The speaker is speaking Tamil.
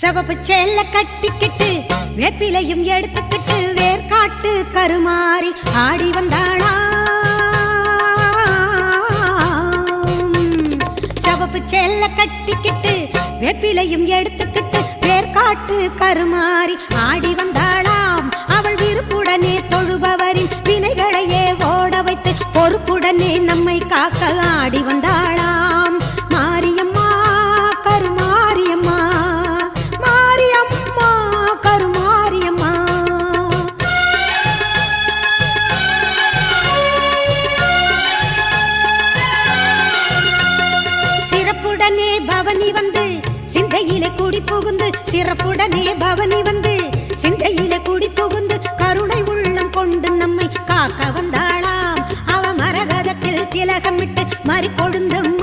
சிவப்பு சேல கட்டிக்கிட்டு வேப்பிலையும் எடுத்துக்கிட்டு வேர்காட்டு கருமாறி ஆடி வந்தாளா. சிவப்பு சேல கட்டிக்கிட்டு வேப்பிலையும் எடுத்துக்கிட்டு வேர்காட்டு கருமாறி ஆடி வந்தாளாம். அவள் விருப்புடனே தொழுபவரின் வினைகளையே ஓட வைத்து பொறுப்புடனே நம்மை காக்க ஆடி வந்தாளாம். மாரியம்மா கருமாரியம்மா, மாரியம்மா கருமாரியம்மா. சிறப்புடனே பவனி வந்து சிந்தையிலே குடி புகுந்து, சிறப்புடனே பவனி வந்து சிந்தையிலே குடி புகுந்து கருணை உள்ளம் கொண்டு நம்மை காக்க வந்தாளாம். அவ மரகதத்தில் திலகமிட்டு மறி கொழுந்தும்